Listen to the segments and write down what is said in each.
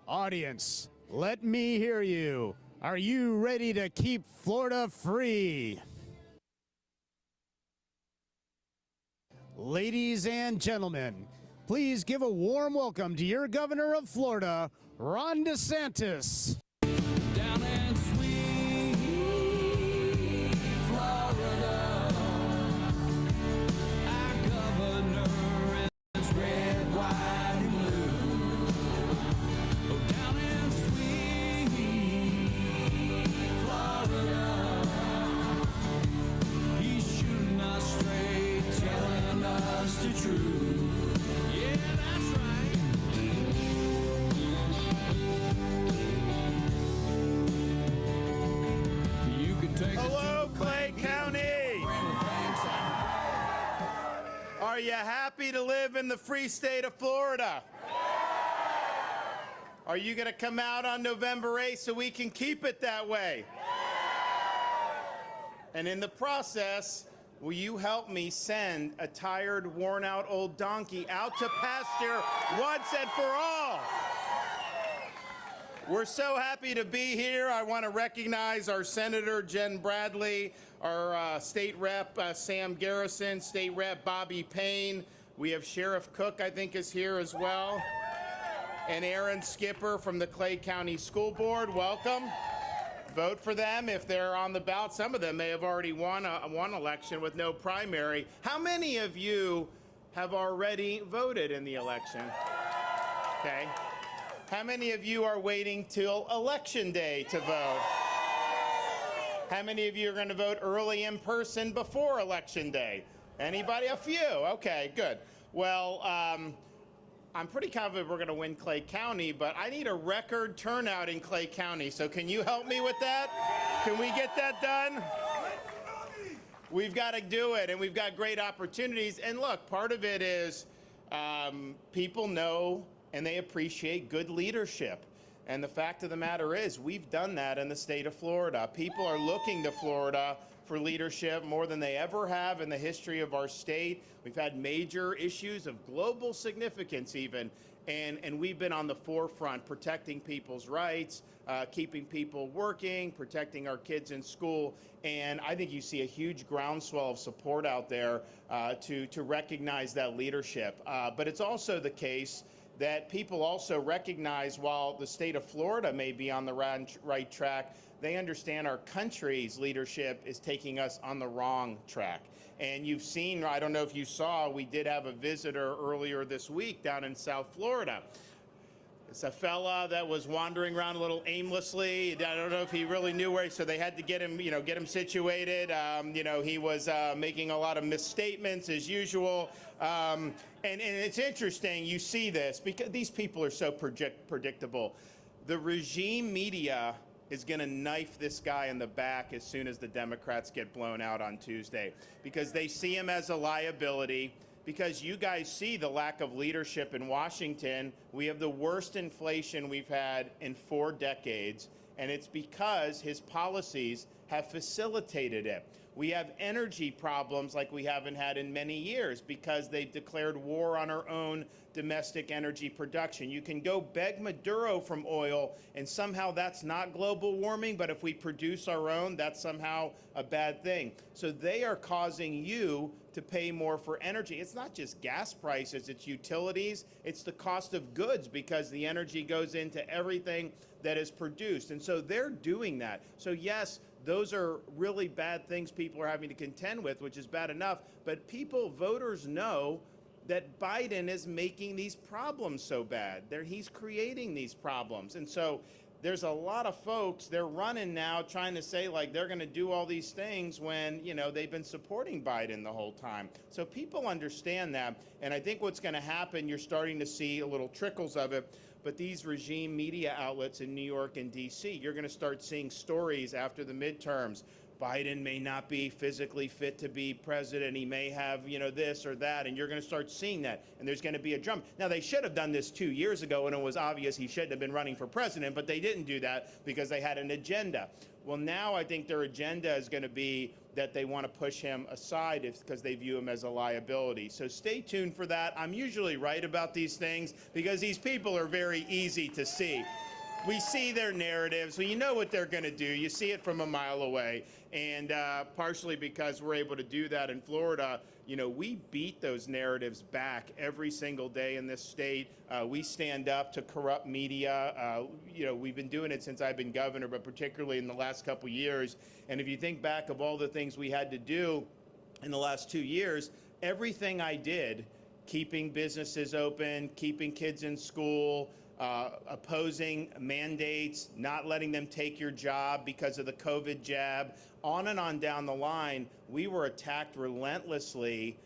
Audience, let me hear you. Are you ready to keep Florida free? Ladies and gentlemen, please give a warm welcome to your governor of Florida, Ron DeSantis. Down in sweet Florida, our governor is red, white, and blue. Oh, down in sweet Florida, he's shooting us straight, telling us the truth. Yeah, that's right. Hello, Clay County. Are you happy to live in the free state of Florida? Are you going to come out on November 8th so we can keep it that way? And in the process, will you help me send a tired, worn-out old donkey out to pasture once and for all? We're so happy to be here. I want to recognize our Senator Jen Bradley, our State Rep Sam Garrison, State Rep Bobby Payne. We have Sheriff Cook, I think, is here as well. And Aaron Skipper from the Clay County School Board. Welcome. Vote for them if they're on the ballot. Some of them may have already won one election with no primary. How many of you have already voted in the election? Okay. How many of you are waiting till Election Day to vote? How many of you are going to vote early in person before Election Day? Anybody? A few. Okay, good. Well, I'm pretty confident we're going to win Clay County, but I need a record turnout in Clay County. So can you help me with that? Can we get that done? We've got to do it, and we've got great opportunities. And look, part of it is people know and they appreciate good leadership. And the fact of the matter is, we've done that in the state of Florida. People are looking to Florida for leadership more than they ever have in the history of our state. We've had major issues of global significance even, and we've been on the forefront protecting people's rights, keeping people working, protecting our kids in school. And I think you see a huge groundswell of support out there to recognize that leadership. But it's also the case that people also recognize while the state of Florida may be on the right track, they understand our country's leadership is taking us on the wrong track. And you've seen, I don't know if you saw, we did have a visitor earlier this week down in South Florida. It's a fella that was wandering around a little aimlessly. I don't know if he really knew where, so they had to get him, get him situated. He was making a lot of misstatements as usual. And it's interesting, you see this, because these people are so predictable. The regime media is going to knife this guy in the back as soon as the Democrats get blown out on Tuesday, because they see him as a liability. Because you guys see the lack of leadership in Washington. We have the worst inflation we've had in 4 decades, and it's because his policies have facilitated it. We have energy problems like we haven't had in many years because they've declared war on our own domestic energy production. You can go beg Maduro from oil, and somehow that's not global warming, but if we produce our own, that's somehow a bad thing. So they are causing you to pay more for energy. It's not just gas prices, it's utilities, it's the cost of goods because the energy goes into everything that is produced. And so they're doing that. So yes, those are really bad things people are having to contend with, which is bad enough. But voters know that Biden is making these problems so bad. He's creating these problems. And so there's a lot of folks, they're running now trying to say like they're going to do all these things when, they've been supporting Biden the whole time. So people understand that. And I think what's going to happen, you're starting to see a little trickles of it. But these regime media outlets in New York and D.C., you're going to start seeing stories after the midterms. Biden may not be physically fit to be president. He may have, this or that, and you're going to start seeing that, and there's going to be a drum. Now, they should have done this 2 years ago, and it was obvious he shouldn't have been running for president, but they didn't do that because they had an agenda. Well, now I think their agenda is going to be that they want to push him aside because they view him as a liability. So stay tuned for that. I'm usually right about these things because these people are very easy to see. We see their narratives, so you know what they're going to do. You see it from a mile away. And partially because we're able to do that in Florida, we beat those narratives back every single day in this state. We stand up to corrupt media. We've been doing it since I've been governor, but particularly in the last couple years. And if you think back of all the things we had to do in the last 2 years, everything I did, keeping businesses open, keeping kids in school, opposing mandates, not letting them take your job because of the COVID jab, on and on down the line, we were attacked relentlessly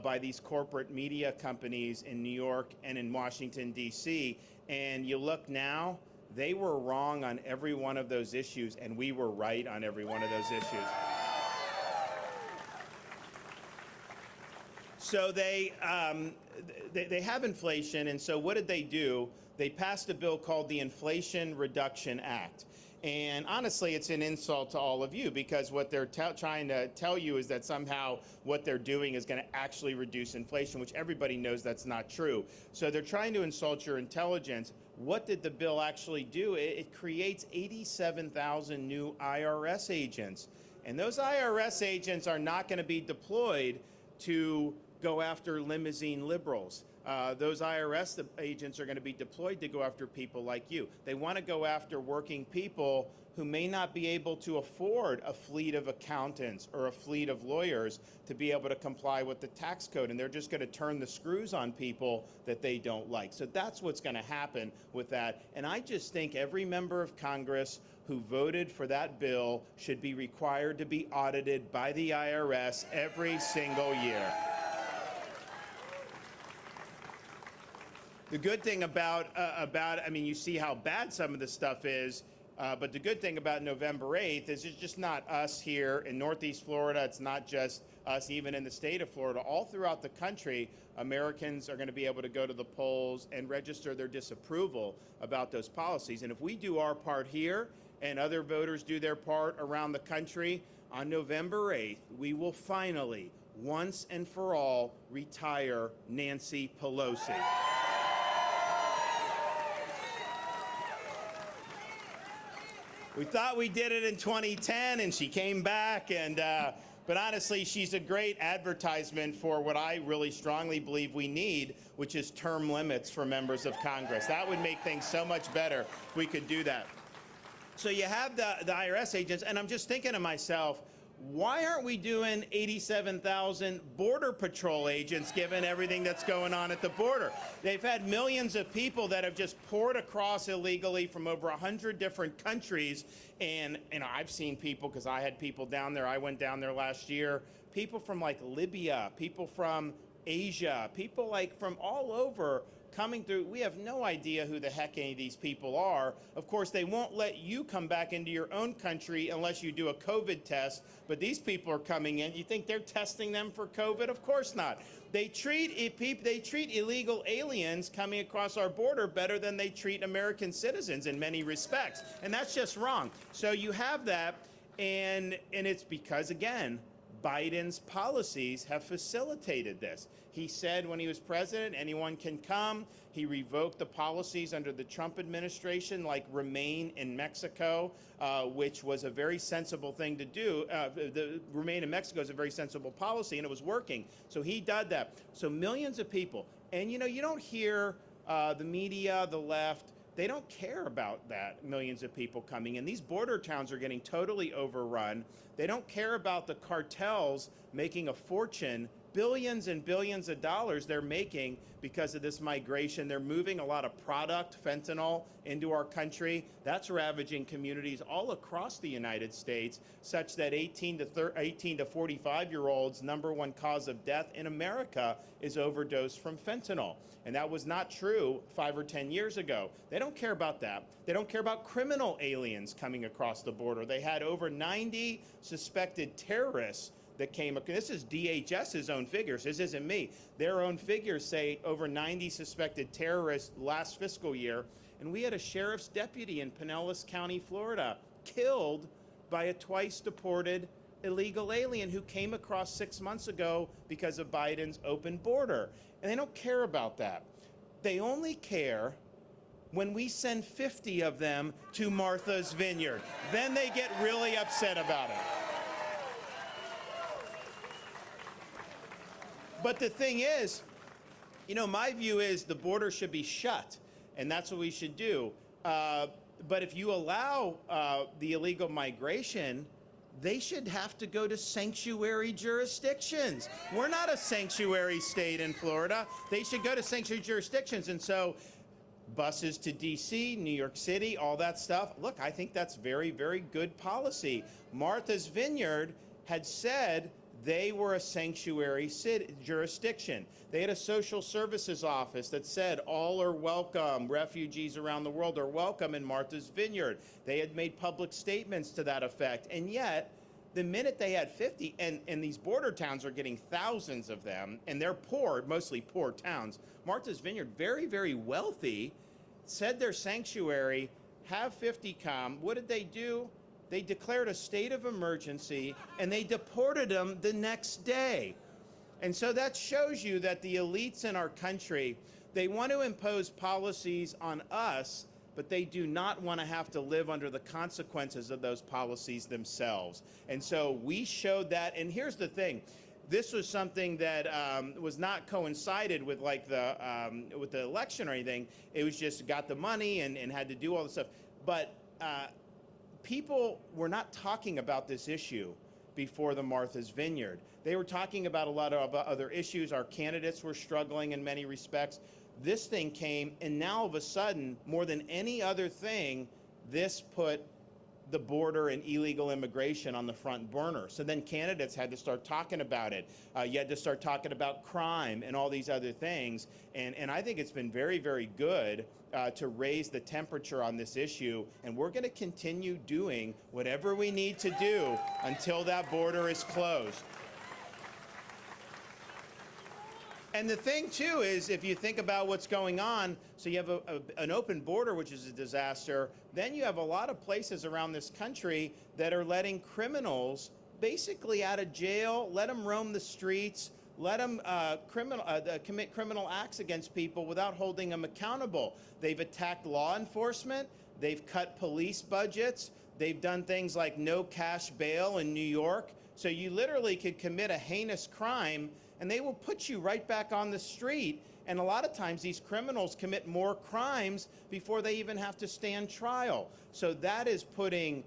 by these corporate media companies in New York and in Washington, D.C. And you look now, they were wrong on every one of those issues, and we were right on every one of those issues. So they have inflation, and so what did they do? They passed a bill called the Inflation Reduction Act. And honestly, it's an insult to all of you because what they're trying to tell you is that somehow what they're doing is going to actually reduce inflation, which everybody knows that's not true. So they're trying to insult your intelligence. What did the bill actually do? It creates 87,000 new IRS agents. And those IRS agents are not going to be deployed to go after limousine liberals. Those IRS agents are going to be deployed to go after people like you. They want to go after working people who may not be able to afford a fleet of accountants or a fleet of lawyers to be able to comply with the tax code. And they're just going to turn the screws on people that they don't like. So that's what's going to happen with that. And I just think every member of Congress who voted for that bill should be required to be audited by the IRS every single year. The good thing about you see how bad some of this stuff is, but the good thing about November 8th is it's just not us here in Northeast Florida. It's not just us even in the state of Florida. All throughout the country, Americans are going to be able to go to the polls and register their disapproval about those policies. And if we do our part here and other voters do their part around the country, on November 8th, we will finally, once and for all, retire Nancy Pelosi. We thought we did it in 2010, and she came back, but honestly, she's a great advertisement for what I really strongly believe we need, which is term limits for members of Congress. That would make things so much better if we could do that. So you have the IRS agents, and I'm just thinking to myself, why aren't we doing 87,000 Border Patrol agents given everything that's going on at the border? They've had millions of people that have just poured across illegally from over 100 different countries. And I've seen people, because I had people down there, I went down there last year, people from like Libya, people from Asia, people like from all over coming through. We have no idea who the heck any of these people are. Of course, they won't let you come back into your own country unless you do a COVID test, but these people are coming in. You think they're testing them for COVID? Of course not. They treat illegal aliens coming across our border better than they treat American citizens in many respects, and that's just wrong. So you have that, and it's because, again, Biden's policies have facilitated this. He said when he was president, anyone can come. He revoked the policies under the Trump administration, like remain in Mexico, which was a very sensible thing to do. The remain in Mexico is a very sensible policy, and it was working. So he did that. So millions of people. And, you don't hear the media, the left, they don't care about that, millions of people coming in. These border towns are getting totally overrun. They don't care about the cartels making a fortune billions and billions of dollars they're making because of this migration. They're moving a lot of product, fentanyl, into our country. That's ravaging communities all across the United States, such that 18 to 45-year-olds' number one cause of death in America is overdose from fentanyl. And that was not true 5 or 10 years ago. They don't care about that. They don't care about criminal aliens coming across the border. They had over 90 suspected terrorists that came. This is DHS's own figures. This isn't me. Their own figures say over 90 suspected terrorists last fiscal year. And we had a sheriff's deputy in Pinellas County, Florida, killed by a twice deported illegal alien who came across 6 months ago because of Biden's open border. And they don't care about that. They only care when we send 50 of them to Martha's Vineyard. Then they get really upset about it. But the thing is, you know, my view is the border should be shut, and that's what we should do. But if you allow the illegal migration, they should have to go to sanctuary jurisdictions. We're not a sanctuary state in Florida. They should go to sanctuary jurisdictions. And so buses to D.C., New York City, all that stuff. Look, I think that's very, very good policy. Martha's Vineyard had said they were a sanctuary jurisdiction. They had a social services office that said all are welcome. Refugees around the world are welcome in Martha's Vineyard. They had made public statements to that effect. And yet, the minute they had 50, and these border towns are getting thousands of them, and they're poor, mostly poor towns. Martha's Vineyard, very, very wealthy, said they're sanctuary, have 50 come. What did they do? They declared a state of emergency, and they deported them the next day. And so that shows you that the elites in our country, they want to impose policies on us, but they do not want to have to live under the consequences of those policies themselves. And so we showed that. And here's the thing. This was something that was not coincided with like with the election or anything. It was just got the money and had to do all the stuff. But people were not talking about this issue before the Martha's Vineyard. They were talking about a lot of other issues. Our candidates were struggling in many respects. This thing came, and now all of a sudden, more than any other thing, this put the border and illegal immigration on the front burner. So then candidates had to start talking about it. You had to start talking about crime and all these other things. And I think it's been very, very good to raise the temperature on this issue. And we're going to continue doing whatever we need to do until that border is closed. And the thing, too, is if you think about what's going on, so you have an open border, which is a disaster, then you have a lot of places around this country that are letting criminals basically out of jail, let them roam the streets, let them commit criminal acts against people without holding them accountable. They've attacked law enforcement. They've cut police budgets. They've done things like no cash bail in New York. So you literally could commit a heinous crime and they will put you right back on the street. And a lot of times these criminals commit more crimes before they even have to stand trial. So that is putting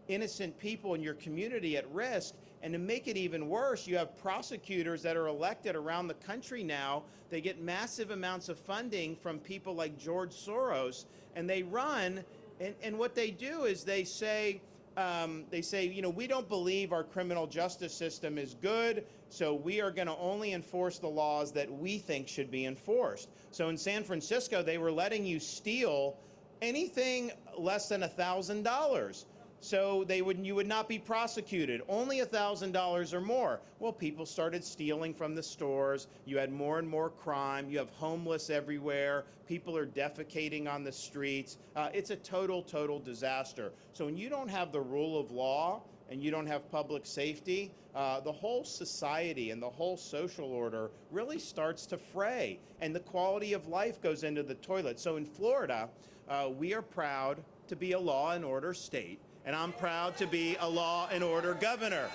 innocent people in your community at risk. And to make it even worse, you have prosecutors that are elected around the country now. They get massive amounts of funding from people like George Soros, and they run, and what they do is they say, you know, we don't believe our criminal justice system is good, so we are going to only enforce the laws that we think should be enforced. So in San Francisco, they were letting you steal anything less than $1,000. So you would not be prosecuted, only $1,000 or more. Well, people started stealing from the stores. You had more and more crime. You have homeless everywhere. People are defecating on the streets. It's a total disaster. So when you don't have the rule of law and you don't have public safety, the whole society and the whole social order really starts to fray, and the quality of life goes into the toilet. So in Florida, we are proud to be a law and order state. And I'm proud to be a law and order governor.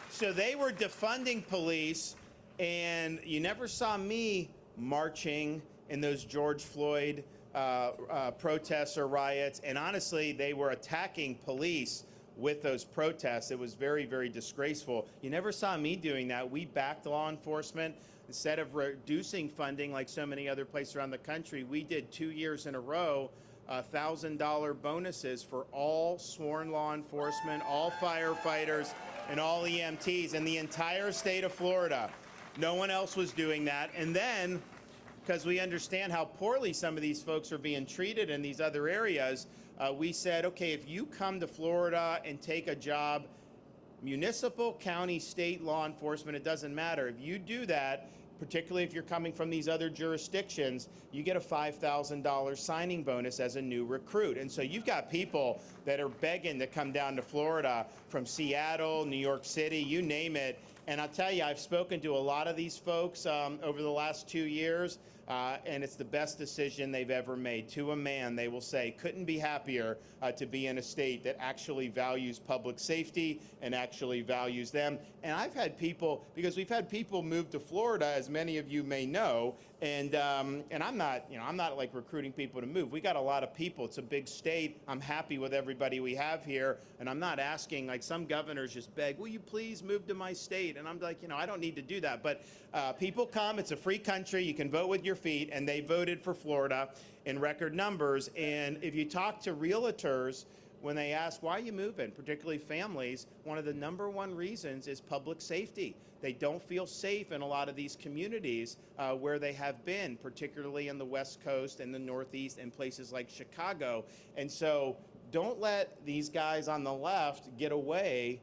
So they were defunding police, and you never saw me marching in those George Floyd protests or riots. And honestly, they were attacking police with those protests. It was very, very disgraceful. You never saw me doing that. We backed law enforcement. Instead of reducing funding like so many other places around the country, we did 2 years in a row $1,000 bonuses for all sworn law enforcement, all firefighters, and all EMTs in the entire state of Florida. No one else was doing that. And then, because we understand how poorly some of these folks are being treated in these other areas, we said, okay, if you come to Florida and take a job, municipal, county, state law enforcement, it doesn't matter. If you do that, particularly if you're coming from these other jurisdictions, you get a $5,000 signing bonus as a new recruit. And so you've got people that are begging to come down to Florida from Seattle, New York City, you name it. And I'll tell you, I've spoken to a lot of these folks over the last 2 years, and it's the best decision they've ever made. To a man, they will say, couldn't be happier to be in a state that actually values public safety and actually values them. And I've had people, because we've had people move to Florida, as many of you may know, and I'm not like recruiting people to move. We got a lot of people. It's a big state. I'm happy with everybody we have here, and I'm not asking, like some governors just beg, will you please move to my state? And I'm like, I don't need to do that. But people come. It's a free country. You can vote with your feet, and they voted for Florida in record numbers. And if you talk to realtors, when they ask, why are you moving, particularly families, one of the #1 reasons is public safety. They don't feel safe in a lot of these communities where they have been, particularly in the West Coast and the Northeast and places like Chicago. And so don't let these guys on the left get away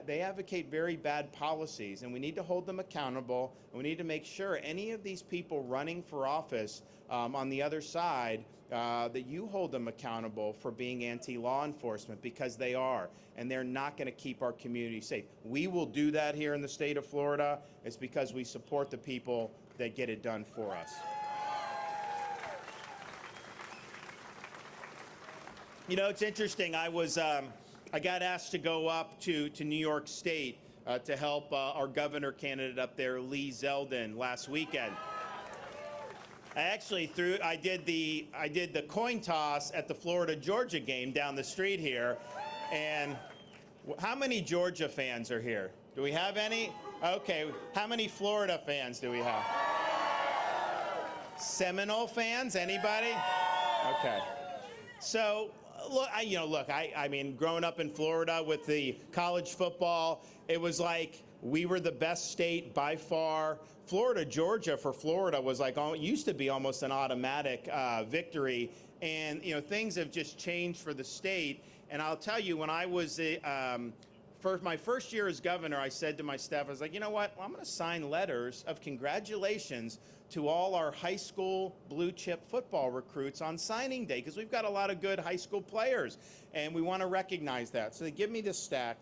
they advocate very bad policies, and we need to hold them accountable, and we need to make sure any of these people running for office on the other side, that you hold them accountable for being anti-law enforcement, because they are, and they're not going to keep our community safe. We will do that here in the state of Florida. It's because we support the people that get it done for us. It's interesting. I got asked to go up to New York State to help our governor candidate up there, Lee Zeldin, last weekend. I did the coin toss at the Florida-Georgia game down the street here. And how many Georgia fans are here? Do we have any? Okay. How many Florida fans do we have? Seminole fans? Anybody? Okay. So, look, I mean, growing up in Florida with the college football, it was like we were the best state by far. Florida, Georgia for Florida was like, used to be almost an automatic victory. And, things have just changed for the state. And I'll tell you, when I was my first year as governor, I said to my staff, I was like, you know what? Well, I'm going to sign letters of congratulations to all our high school blue chip football recruits on signing day, because we've got a lot of good high school players, and we want to recognize that. So they give me this stack,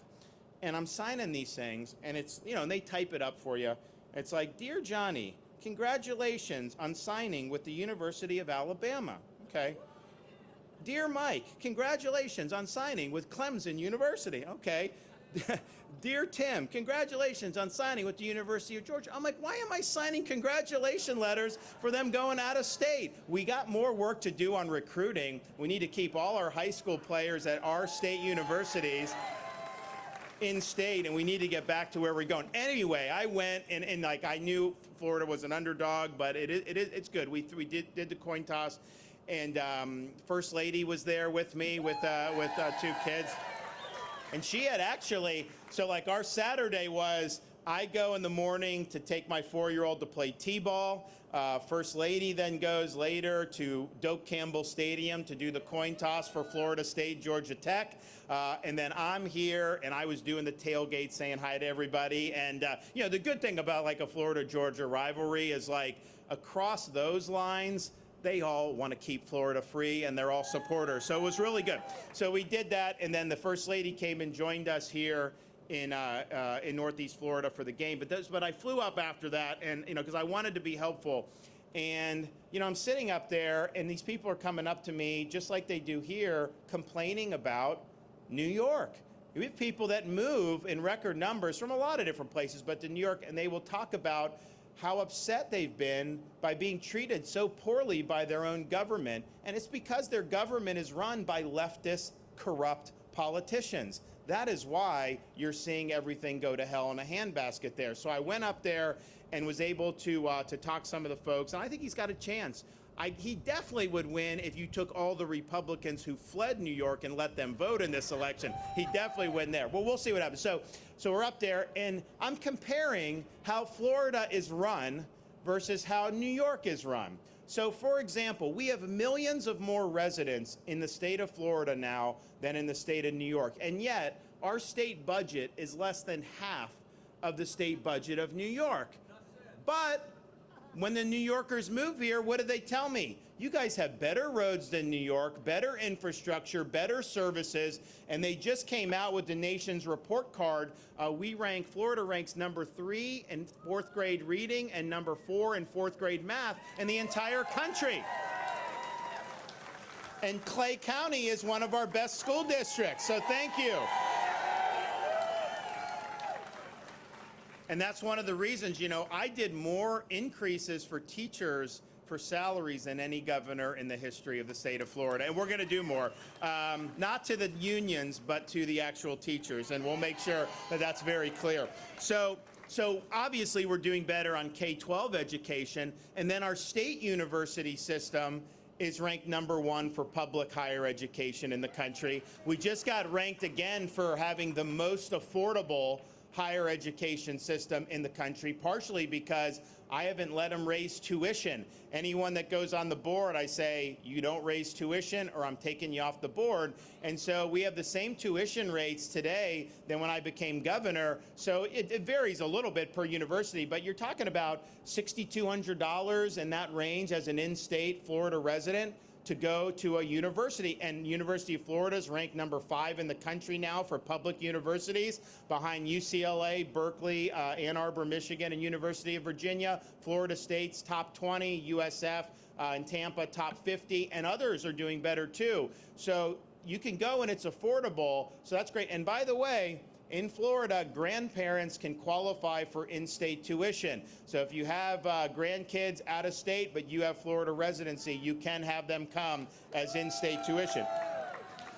and I'm signing these things, and it's, and they type it up for you. It's like, Dear Johnny, congratulations on signing with the University of Alabama. Okay. Dear Mike, congratulations on signing with Clemson University. Okay. Dear Tim, congratulations on signing with the University of Georgia. I'm like, why am I signing congratulation letters for them going out of state? We got more work to do on recruiting. We need to keep all our high school players at our state universities in state, and we need to get back to where we're going. Anyway, I went and like, I knew Florida was an underdog, but it's good. We did the coin toss, and First Lady was there with me with 2 kids. And she had actually, so like our Saturday was, I go in the morning to take my 4-year-old to play t-ball. First Lady then goes later to Doak Campbell Stadium to do the coin toss for Florida State, Georgia Tech. And then I'm here, and I was doing the tailgate saying hi to everybody. And, the good thing about like a Florida-Georgia rivalry is like across those lines, they all want to keep Florida free, and they're all supporters. So it was really good. So we did that, and then the First Lady came and joined us here in Northeast Florida for the game. But I flew up after that, and because I wanted to be helpful. And I'm sitting up there, and these people are coming up to me just like they do here, complaining about New York. We have people that move in record numbers from a lot of different places, but to New York, and they will talk about how upset they've been by being treated so poorly by their own government. And it's because their government is run by leftist, corrupt politicians. That is why you're seeing everything go to hell in a handbasket there. So I went up there and was able to talk to some of the folks, and I think he's got a chance. He definitely would win if you took all the Republicans who fled New York and let them vote in this election. He definitely win there. Well, we'll see what happens. So we're up there, and I'm comparing how Florida is run versus how New York is run. So, for example, we have millions of more residents in the state of Florida now than in the state of New York, and yet our state budget is less than half of the state budget of New York. But when the New Yorkers move here, what do they tell me? You guys have better roads than New York, better infrastructure, better services, and they just came out with the nation's report card. Florida ranks number 3 in 4th grade reading and number 4 in 4th grade math in the entire country. And Clay County is one of our best school districts, so thank you. And that's one of the reasons, I did more increases for teachers for salaries than any governor in the history of the state of Florida. And we're going to do more, not to the unions, but to the actual teachers. And we'll make sure that that's very clear. So obviously we're doing better on K-12 education. And then our state university system is ranked number 1 for public higher education in the country. We just got ranked again for having the most affordable higher education system in the country, partially because I haven't let them raise tuition. Anyone that goes on the board, I say, you don't raise tuition or I'm taking you off the board. And so we have the same tuition rates today than when I became governor. So it varies a little bit per university, but you're talking about $6,200 in that range as an in-state Florida resident to go to a university. And University of Florida is ranked number 5 in the country now for public universities, behind UCLA, Berkeley, Ann Arbor, Michigan, and University of Virginia. Florida State's top 20, USF and Tampa top 50, and others are doing better too. So you can go and it's affordable, so that's great. And by the way, in Florida, grandparents can qualify for in-state tuition. So if you have grandkids out of state, but you have Florida residency, you can have them come as in-state tuition.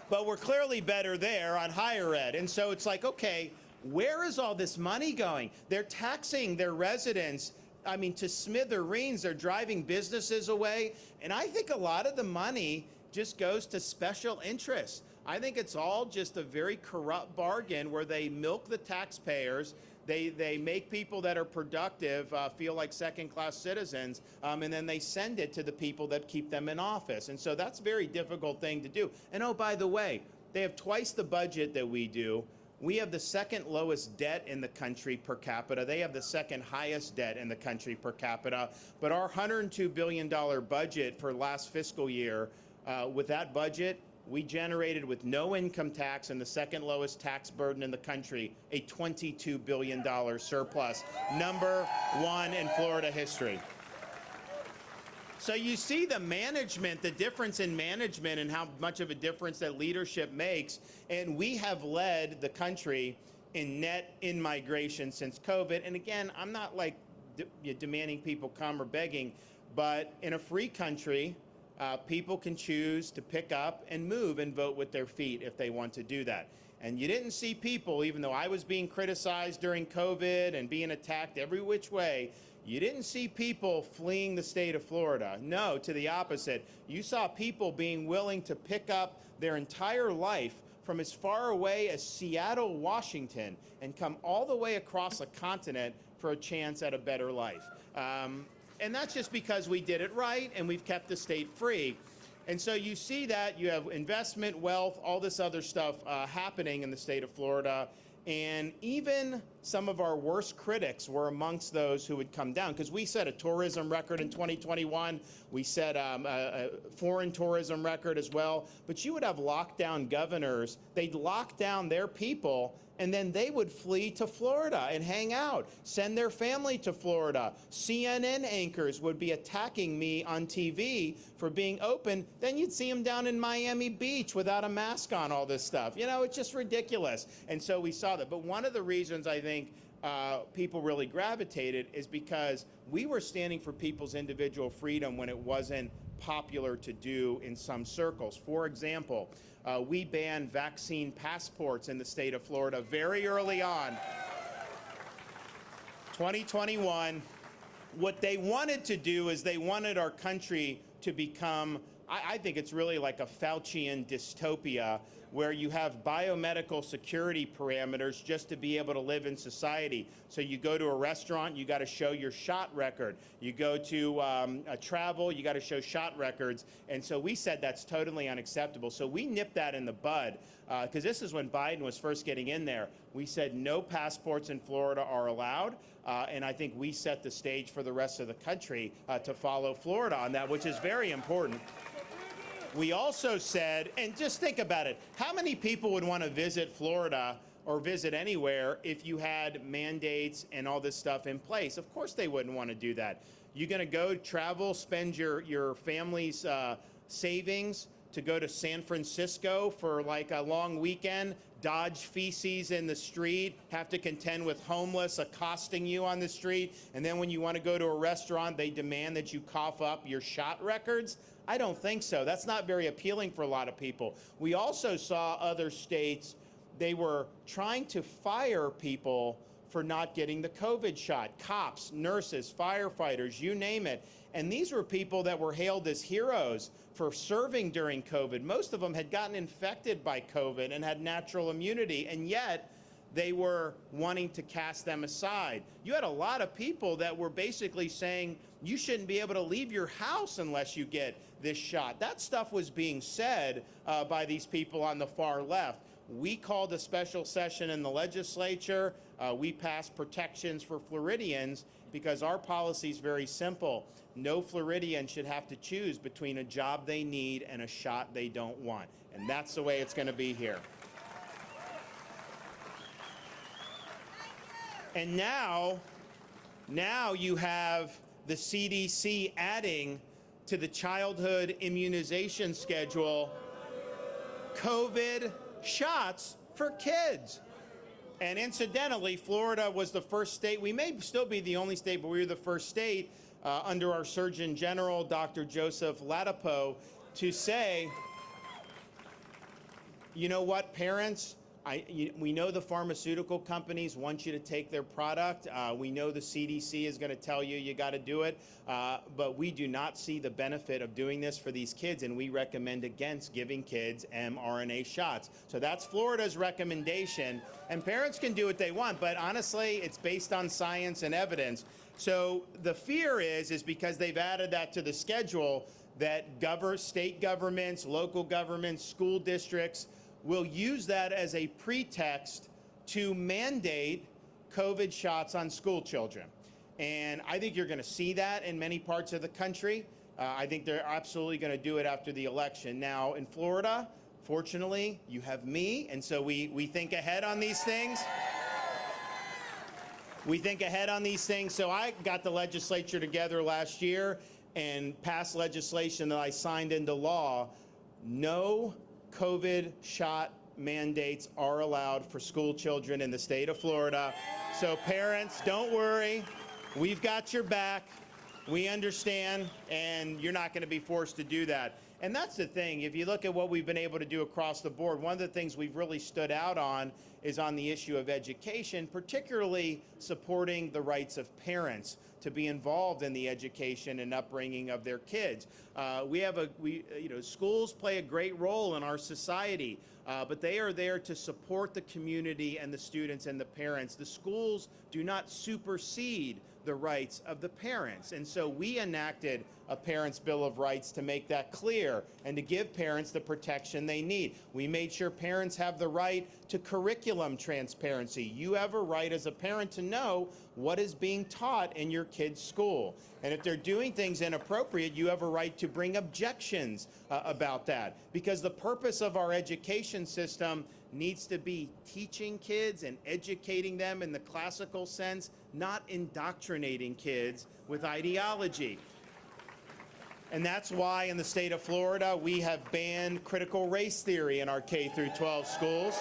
But we're clearly better there on higher ed. And so it's like, okay, where is all this money going? They're taxing their residents, to smithereens. They're driving businesses away. And I think a lot of the money just goes to special interests. I think it's all just a very corrupt bargain where they milk the taxpayers. They make people that are productive feel like second-class citizens, and then they send it to the people that keep them in office. And so that's a very difficult thing to do. And oh, by the way, they have twice the budget that we do. We have the second lowest debt in the country per capita. They have the second highest debt in the country per capita. But our $102 billion budget for last fiscal year, with that budget, we generated, with no income tax and the second lowest tax burden in the country, a $22 billion surplus, number 1 in Florida history. So you see the management, the difference in management and how much of a difference that leadership makes. And we have led the country in net in-migration since COVID. And again, I'm not like demanding people come or begging, but in a free country, people can choose to pick up and move and vote with their feet if they want to do that. And you didn't see people, even though I was being criticized during COVID and being attacked every which way, you didn't see people fleeing the state of Florida. No, to the opposite. You saw people being willing to pick up their entire life from as far away as Seattle, Washington, and come all the way across a continent for a chance at a better life. And that's just because we did it right and we've kept the state free. And so you see that you have investment, wealth, all this other stuff happening in the state of Florida. And even some of our worst critics were amongst those who would come down, because we set a tourism record in 2021. We set a foreign tourism record as well. But you would have lockdown governors. They'd lock down their people, and then they would flee to Florida and hang out, send their family to Florida. CNN anchors would be attacking me on TV for being open. Then you'd see them down in Miami Beach without a mask on, all this stuff. You know, it's just ridiculous. And so we saw that. But one of the reasons I think people really gravitated is because we were standing for people's individual freedom when it wasn't popular to do in some circles. For example, we banned vaccine passports in the state of Florida very early on. 2021, what they wanted to do is they wanted our country to become, I think it's really like a Faucian dystopia, where you have biomedical security parameters just to be able to live in society. So you go to a restaurant, you got to show your shot record. You go to travel, you got to show shot records. And so we said that's totally unacceptable. So we nipped that in the bud, because this is when Biden was first getting in there. We said no passports in Florida are allowed. And I think we set the stage for the rest of the country to follow Florida on that, which is very important. We also said, and just think about it, how many people would want to visit Florida or visit anywhere if you had mandates and all this stuff in place? Of course they wouldn't want to do that. You're going to go travel, spend your family's savings to go to San Francisco for like a long weekend, dodge feces in the street, have to contend with homeless accosting you on the street, and then when you want to go to a restaurant, they demand that you cough up your shot records? I don't think so. That's not very appealing for a lot of people. We also saw other states, they were trying to fire people for not getting the COVID shot. Cops, nurses, firefighters, you name it. And these were people that were hailed as heroes for serving during COVID. Most of them had gotten infected by COVID and had natural immunity, and yet they were wanting to cast them aside. You had a lot of people that were basically saying you shouldn't be able to leave your house unless you get this shot. That stuff was being said by these people on the far left. We called a special session in the legislature. We passed protections for Floridians because our policy is very simple. No Floridian should have to choose between a job they need and a shot they don't want. And that's the way it's going to be here. And now you have the CDC adding to the childhood immunization schedule COVID shots for kids. And incidentally, Florida was the first state, we may still be the only state, but we were the first state under our Surgeon General, Dr. Joseph Ladapo, to say, you know what, parents, we know the pharmaceutical companies want you to take their product. We know the CDC is going to tell you you got to do it, but we do not see the benefit of doing this for these kids, and we recommend against giving kids mRNA shots. So that's Florida's recommendation, and parents can do what they want, but honestly, it's based on science and evidence. So the fear is because they've added that to the schedule that state governments, local governments, school districts will use that as a pretext to mandate COVID shots on school children. And I think you're going to see that in many parts of the country. I think they're absolutely going to do it after the election. Now, in Florida, fortunately, you have me, and so we think ahead on these things. We think ahead on these things. So I got the legislature together last year and passed legislation that I signed into law. No COVID shot mandates are allowed for school children in the state of Florida. So parents, don't worry. We've got your back. We understand, and you're not going to be forced to do that. And that's the thing. If you look at what we've been able to do across the board, one of the things we've really stood out on is on the issue of education, particularly supporting the rights of parents to be involved in the education and upbringing of their kids. Schools play a great role in our society, but they are there to support the community and the students and the parents. The schools do not supersede the rights of the parents. And so we enacted a Parents' Bill of Rights to make that clear and to give parents the protection they need. We made sure parents have the right to curriculum transparency. You have a right as a parent to know what is being taught in your kid's school. And if they're doing things inappropriate, you have a right to bring objections about that. Because the purpose of our education system needs to be teaching kids and educating them in the classical sense, not indoctrinating kids with ideology. And that's why in the state of Florida, we have banned critical race theory in our K through 12 schools.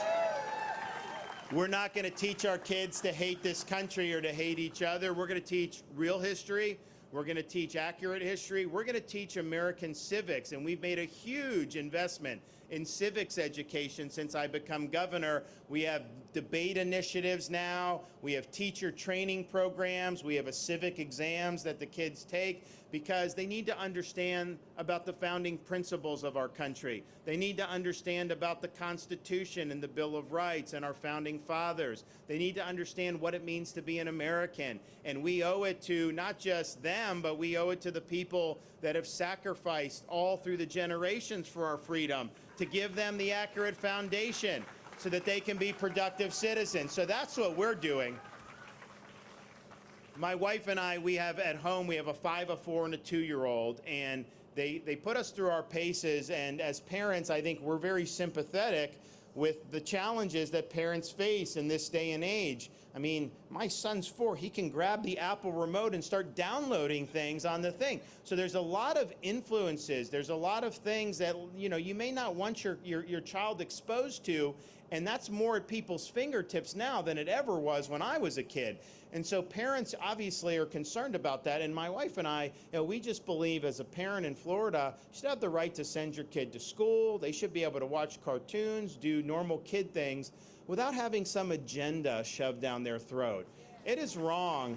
We're not going to teach our kids to hate this country or to hate each other. We're going to teach real history. We're going to teach accurate history. We're going to teach American civics, and we've made a huge investment in civics education since I become governor. We have debate initiatives now. We have teacher training programs. We have a civic exams that the kids take because they need to understand about the founding principles of our country. They need to understand about the Constitution and the Bill of Rights and our founding fathers. They need to understand what it means to be an American. And we owe it to not just them, but we owe it to the people that have sacrificed all through the generations for our freedom, to give them the accurate foundation so that they can be productive citizens. So that's what we're doing. My wife and I, we have at home, we have a 5, a 4, and a 2-year-old, and they put us through our paces, and as parents, I think we're very sympathetic with the challenges that parents face in this day and age. I mean, my son's 4, he can grab the Apple remote and start downloading things on the thing. So there's a lot of influences, there's a lot of things that, you know, you may not want your child exposed to, and that's more at people's fingertips now than it ever was when I was a kid. And so parents obviously are concerned about that, and my wife and I, you know, we just believe as a parent in Florida, you should have the right to send your kid to school. They should be able to watch cartoons, do normal kid things, without having some agenda shoved down their throat. It is wrong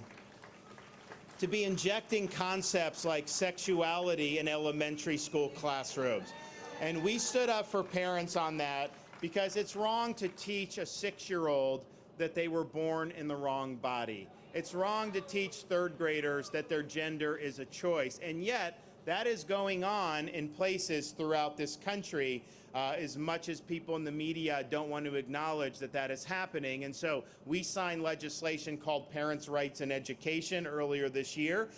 to be injecting concepts like sexuality in elementary school classrooms. And we stood up for parents on that because it's wrong to teach a 6-year-old that they were born in the wrong body. It's wrong to teach 3rd graders that their gender is a choice. And yet, that is going on in places throughout this country, as much as people in the media don't want to acknowledge that that is happening. And so we signed legislation called Parents' Rights in Education earlier this year.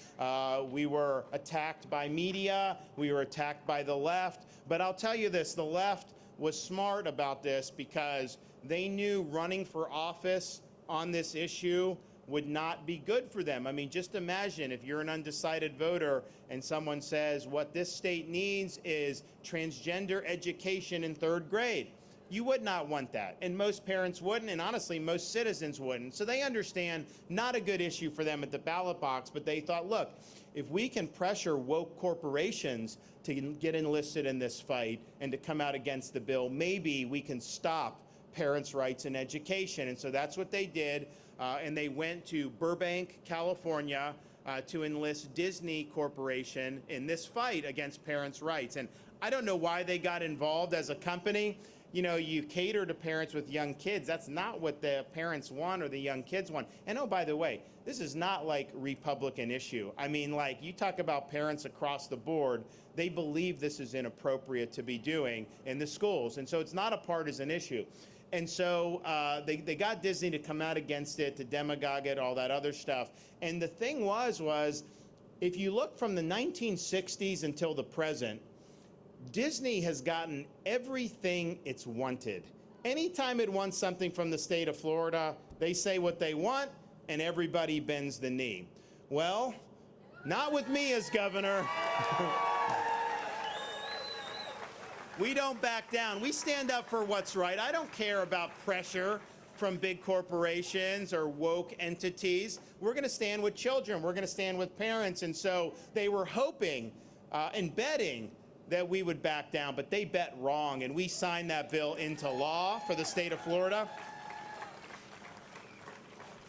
We were attacked by media, we were attacked by the left, but I'll tell you this, the left was smart about this because they knew running for office on this issue would not be good for them. I mean, just imagine if you're an undecided voter and someone says what this state needs is transgender education in 3rd grade. You would not want that, and most parents wouldn't, and honestly, most citizens wouldn't. So they understand not a good issue for them at the ballot box, but they thought, look, if we can pressure woke corporations to get enlisted in this fight and to come out against the bill, maybe we can stop parents' rights in education. And so that's what they did, and they went to Burbank, California, to enlist Disney Corporation in this fight against parents' rights. And I don't know why they got involved as a company. You know, you cater to parents with young kids. That's not what the parents want or the young kids want. And oh, by the way, this is not like Republican issue. I mean, like, you talk about parents across the board, they believe this is inappropriate to be doing in the schools. And so it's not a partisan issue. And so they got Disney to come out against it, to demagogue it, all that other stuff. And the thing was if you look from the 1960s until the present, Disney has gotten everything it's wanted. Anytime it wants something from the state of Florida, they say what they want, and everybody bends the knee. Well, not with me as governor. We don't back down. We stand up for what's right. I don't care about pressure from big corporations or woke entities. We're going to stand with children. We're going to stand with parents. And so they were hoping and betting that we would back down, but they bet wrong, and we signed that bill into law for the state of Florida.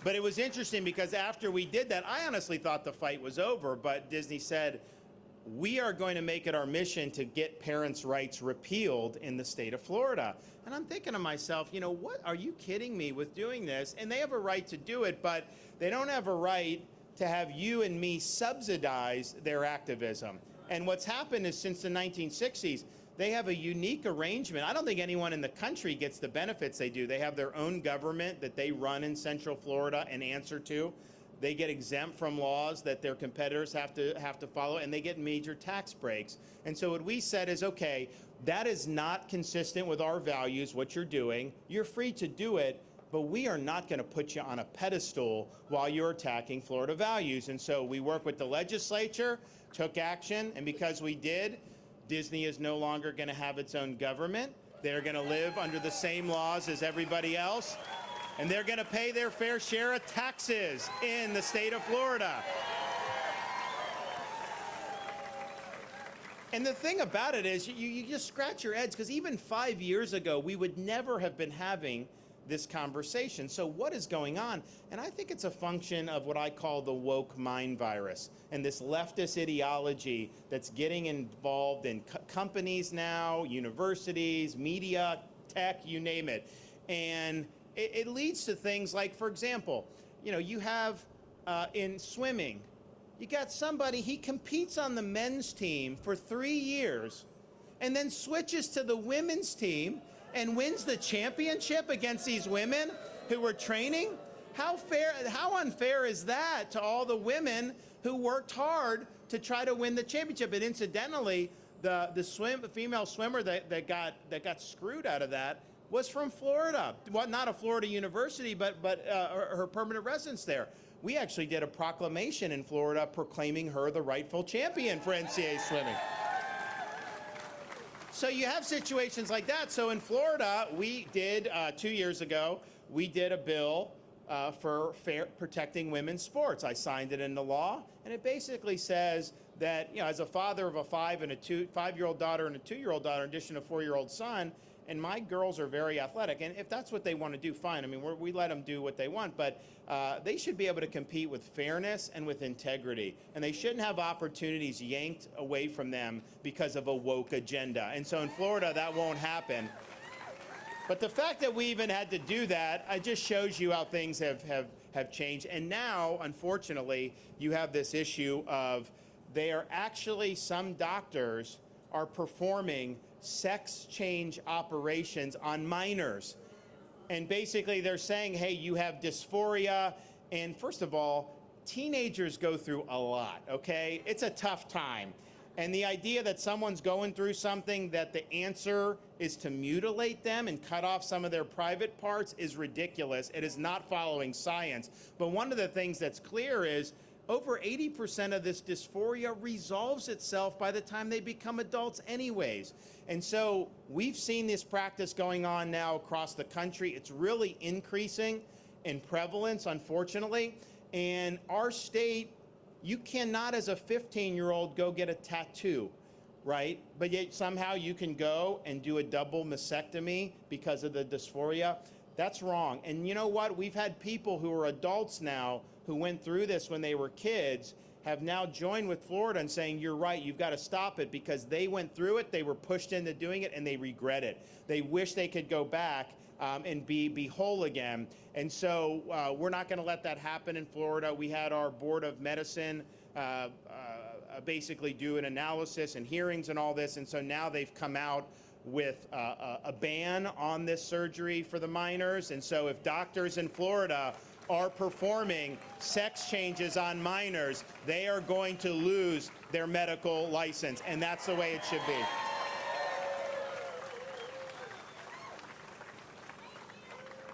But it was interesting because after we did that, I honestly thought the fight was over, but Disney said, we are going to make it our mission to get parents' rights repealed in the state of Florida. And I'm thinking to myself, you know, what, are you kidding me with doing this? And they have a right to do it, but they don't have a right to have you and me subsidize their activism. And what's happened is since the 1960s, they have a unique arrangement. I don't think anyone in the country gets the benefits they do. They have their own government that they run in Central Florida and answer to. They get exempt from laws that their competitors have to follow, and they get major tax breaks. And so what we said is, okay, that is not consistent with our values, what you're doing. You're free to do it, but we are not going to put you on a pedestal while you're attacking Florida values. And so we work with the legislature, took action, and because we did, Disney is no longer going to have its own government. They're going to live under the same laws as everybody else. and they're going to pay their fair share of taxes in the state of Florida. And the thing about it is you just scratch your heads, because even 5 years ago, we would never have been having this conversation. So what is going on? And I think it's a function of what I call the woke mind virus and this leftist ideology that's getting involved in companies now, universities, media, tech, you name it. And it leads to things like, for example, you have in swimming, you got somebody, he competes on the men's team for 3 years and then switches to the women's team and wins the championship against these women who were training. How unfair is that to all the women who worked hard to try to win the championship? And incidentally, the female swimmer that got screwed out of that was from Florida. Well, not a Florida university, but her permanent residence there. We actually did a proclamation in Florida proclaiming her the rightful champion for NCAA swimming. So you have situations like that. So in Florida, we did, 2 years ago, we did a bill for protecting women's sports. I signed it into law, and it basically says that, as a father of a 5-year-old daughter and a 2-year-old daughter, in addition to a 4-year-old son, and my girls are very athletic, and if that's what they want to do, fine. I mean, we let them do what they want, but they should be able to compete with fairness and with integrity, and they shouldn't have opportunities yanked away from them because of a woke agenda. And so in Florida, that won't happen. But the fact that we even had to do that, it just shows you how things have changed. And now, unfortunately, you have this issue of some doctors are performing sex change operations on minors. And basically they're saying, hey, you have dysphoria. And first of all, teenagers go through a lot, okay? It's a tough time. And the idea that someone's going through something, that the answer is to mutilate them and cut off some of their private parts, is ridiculous. It is not following science. But one of the things that's clear is over 80% of this dysphoria resolves itself by the time they become adults anyways. And so we've seen this practice going on now across the country. It's really increasing in prevalence, unfortunately. And our state, you cannot, as a 15-year-old, go get a tattoo, right? But yet somehow you can go and do a double mastectomy because of the dysphoria. That's wrong. And you know what? We've had people who are adults now who went through this when they were kids have now joined with Florida and saying, you're right, you've got to stop it, because they went through it, they were pushed into doing it, and they regret it. They wish they could go back and be whole again. And so we're not going to let that happen in Florida. We had our Board of Medicine basically do an analysis and hearings and all this, and so now they've come out with a ban on this surgery for the minors. And so if doctors in Florida are performing sex changes on minors, they are going to lose their medical license, and that's the way it should be.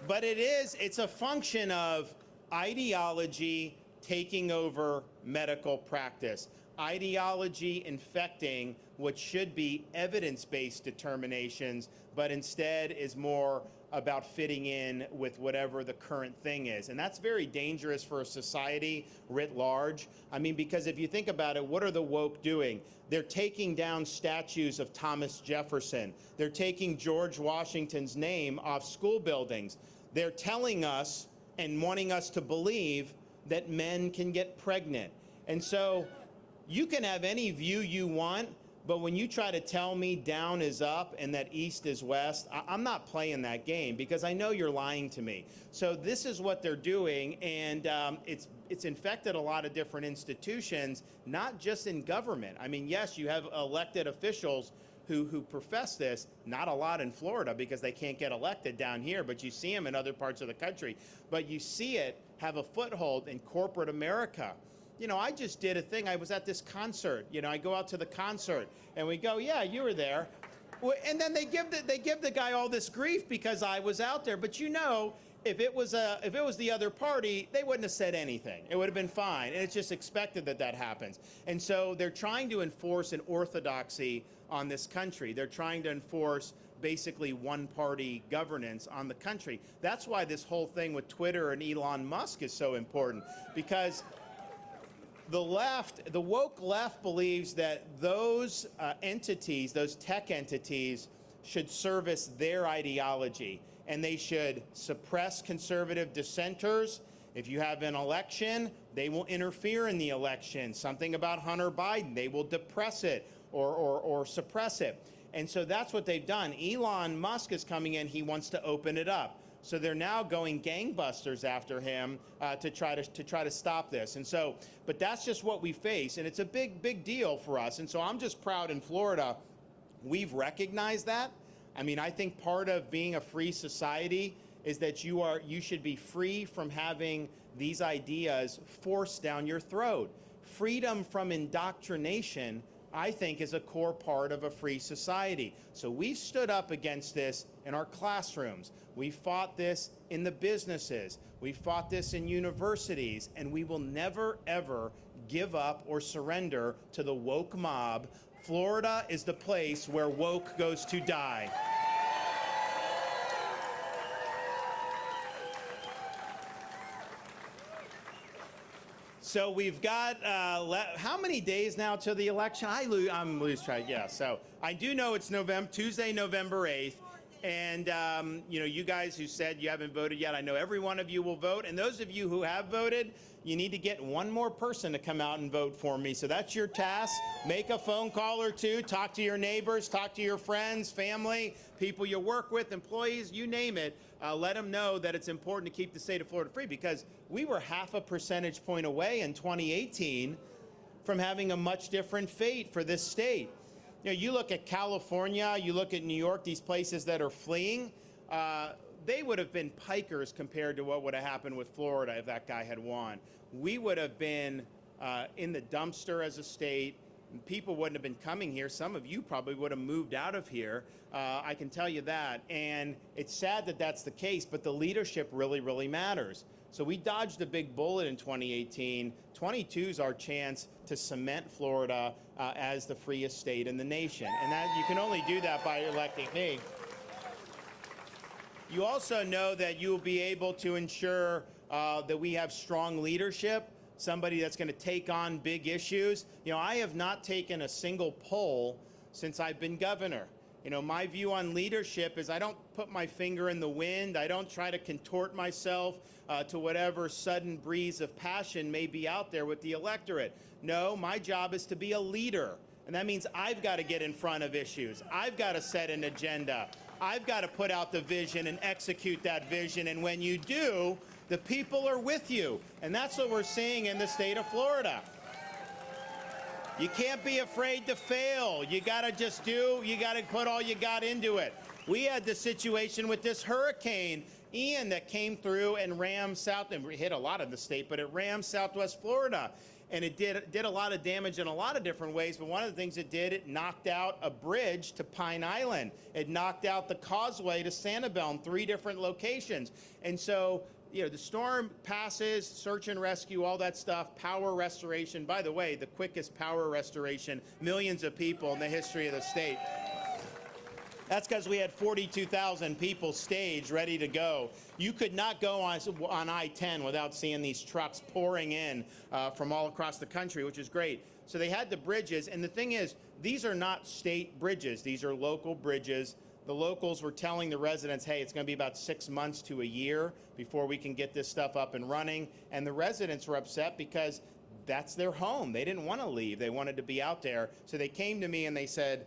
But it's a function of ideology taking over medical practice, ideology infecting what should be evidence-based determinations, but instead is more about fitting in with whatever the current thing is. And that's very dangerous for a society writ large. I mean, because if you think about it, what are the woke doing? They're taking down statues of Thomas Jefferson. They're taking George Washington's name off school buildings. They're telling us and wanting us to believe that men can get pregnant. And so you can have any view you want, but when you try to tell me down is up and that east is west, I'm not playing that game, because I know you're lying to me. So this is what they're doing, and it's infected a lot of different institutions, not just in government. I mean, yes, you have elected officials who profess this, not a lot in Florida because they can't get elected down here, but you see them in other parts of the country. But you see it have a foothold in corporate America. You know, I just did a thing. I was at this concert. You know, I go out to the concert and we go, yeah, you were there. And then they give the guy all this grief because I was out there. But you know, if it was the other party, they wouldn't have said anything. It would have been fine. And it's just expected that that happens. And so they're trying to enforce an orthodoxy on this country. They're trying to enforce basically one-party governance on the country. That's why this whole thing with Twitter and Elon Musk is so important, because the left, the woke left, believes that those entities, those tech entities, should service their ideology, and they should suppress conservative dissenters. If you have an election, they will interfere in the election. Something about Hunter Biden, they will depress it or suppress it. And so that's what they've done. Elon Musk is coming in, he wants to open it up. So they're now going gangbusters after him to try to stop this. And so, but that's just what we face, and it's a big deal for us. And so I'm just proud in Florida, we've recognized that. I mean, I think part of being a free society is that you should be free from having these ideas forced down your throat. Freedom from indoctrination, I think, is a core part of a free society. So we've stood up against this in our classrooms. We fought this in the businesses. We fought this in universities, and we will never, ever give up or surrender to the woke mob. Florida is the place where woke goes to die. So we've got, how many days now to the election? I'm lose track, yeah. So I do know it's Tuesday, November 8th. And, you know, you guys who said you haven't voted yet, I know every one of you will vote. And those of you who have voted, you need to get one more person to come out and vote for me. So that's your task. Make a phone call or two, talk to your neighbors, talk to your friends, family, people you work with, employees, you name it. Let them know that it's important to keep the state of Florida free, because we were 0.5 percentage point away in 2018 from having a much different fate for this state. You know, you look at California, you look at New York, these places that are fleeing, they would have been pikers compared to what would have happened with Florida if that guy had won. We would have been in the dumpster as a state. People wouldn't have been coming here. Some of you probably would have moved out of here. I can tell you that. And it's sad that that's the case, but the leadership really matters. So we dodged a big bullet in 2018. 22 is our chance to cement Florida as the freest state in the nation. And that you can only do that by electing me. You also know that you will be able to ensure that we have strong leadership, somebody that's going to take on big issues. You know, I have not taken a single poll since I've been governor. You know, my view on leadership is I don't put my finger in the wind. I don't try to contort myself to whatever sudden breeze of passion may be out there with the electorate. No, my job is to be a leader. And that means I've got to get in front of issues. I've got to set an agenda. I've got to put out the vision and execute that vision. And when you do, the people are with you. And that's what we're seeing in the state of Florida. You can't be afraid to fail. You got to just do, you got to put all you got into it. We had the situation with this hurricane, Ian, that came through and rammed south, and hit a lot of the state, but it rammed Southwest Florida. And it did a lot of damage in a lot of different ways, but one of the things it did, it knocked out a bridge to Pine Island. It knocked out the causeway to Sanibel in 3 different locations. And so, you know, the storm passes, search and rescue, all that stuff, power restoration. By the way, the quickest power restoration, millions of people in the history of the state. That's because we had 42,000 people staged, ready to go. You could not go on I-10 without seeing these trucks pouring in from all across the country, which is great. So they had the bridges, and the thing is, these are not state bridges. These are local bridges. The locals were telling the residents, hey, it's going to be about 6 months to a year before we can get this stuff up and running. And the residents were upset because that's their home. They didn't want to leave. They wanted to be out there. So they came to me and they said,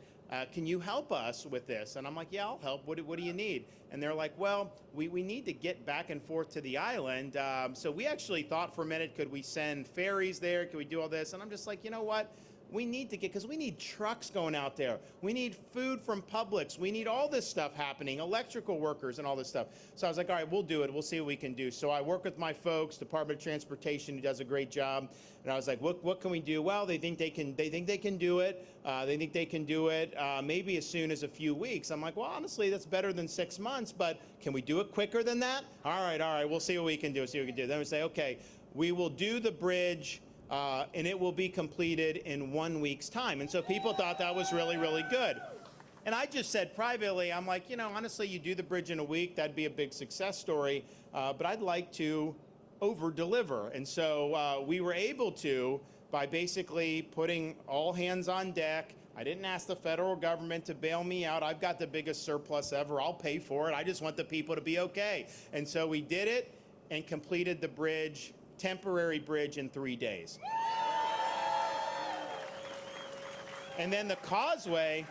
can you help us with this? And I'm like, yeah, I'll help. What do you need? And they're like, well, we need to get back and forth to the island. So we actually thought for a minute, could we send ferries there? Could we do all this? And I'm just like, you know what? We need to get, because we need trucks going out there. We need food from Publix. We need all this stuff happening, electrical workers and all this stuff. So I was like, all right, we'll do it. We'll see what we can do. So I work with my folks, Department of Transportation, who does a great job. And I was like, what can we do? Well, they think they can do it. They think they can do it maybe as soon as a few weeks. I'm like, well, honestly, that's better than 6 months, but can we do it quicker than that? All right, we'll see what we can do. Then we say, okay, we will do the bridge and it will be completed in 1 week's time. And so people thought that was really good. And I just said privately, I'm like, you know, honestly, you do the bridge in a week, that'd be a big success story, but I'd like to over-deliver. And so we were able to, by basically putting all hands on deck. I didn't ask the federal government to bail me out. I've got the biggest surplus ever. I'll pay for it. I just want the people to be okay. And so we did it and completed the bridge, temporary bridge, in 3 days. And then the causeway,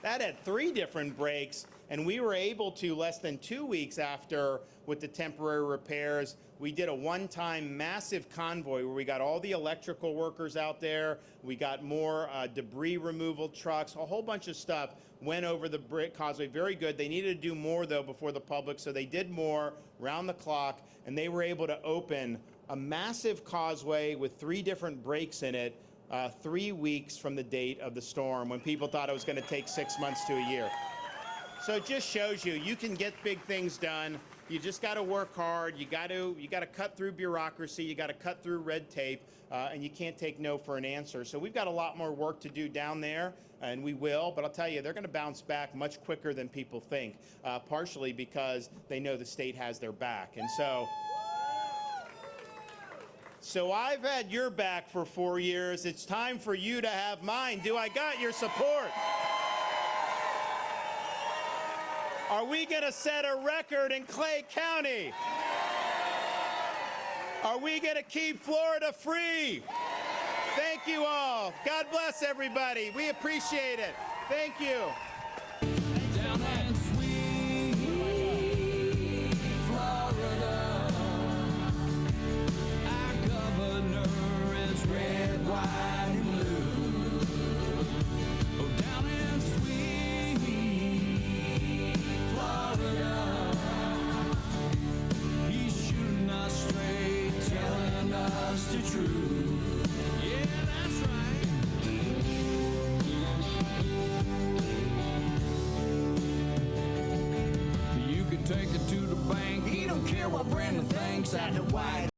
that had 3 different breaks, and we were able to, less than 2 weeks after, with the temporary repairs, we did a one-time massive convoy where we got all the electrical workers out there, we got more debris removal trucks, a whole bunch of stuff went over the causeway. Very good. They needed to do more, though, before the public, so they did more round the clock, and they were able to open a massive causeway with 3 different breaks in it, 3 weeks from the date of the storm, when people thought it was going to take 6 months to a year. So it just shows you can get big things done. You just got to work hard. You got to cut through bureaucracy. You got to cut through red tape, and you can't take no for an answer. So we've got a lot more work to do down there, and we will. But I'll tell you, they're going to bounce back much quicker than people think, partially because they know the state has their back. And so I've had your back for 4 years. It's time for you to have mine. Do I got your support? Are we going to set a record in Clay County? Are we going to keep Florida free? Thank you all. God bless everybody. We appreciate it. Thank you. Down in sweet Florida, our governor is red, white, and blue. Oh, down in sweet Florida, he's shooting us straight, telling us the truth. Yeah, that's right. You can take it to the bank. He don't care what Brandon thinks at the White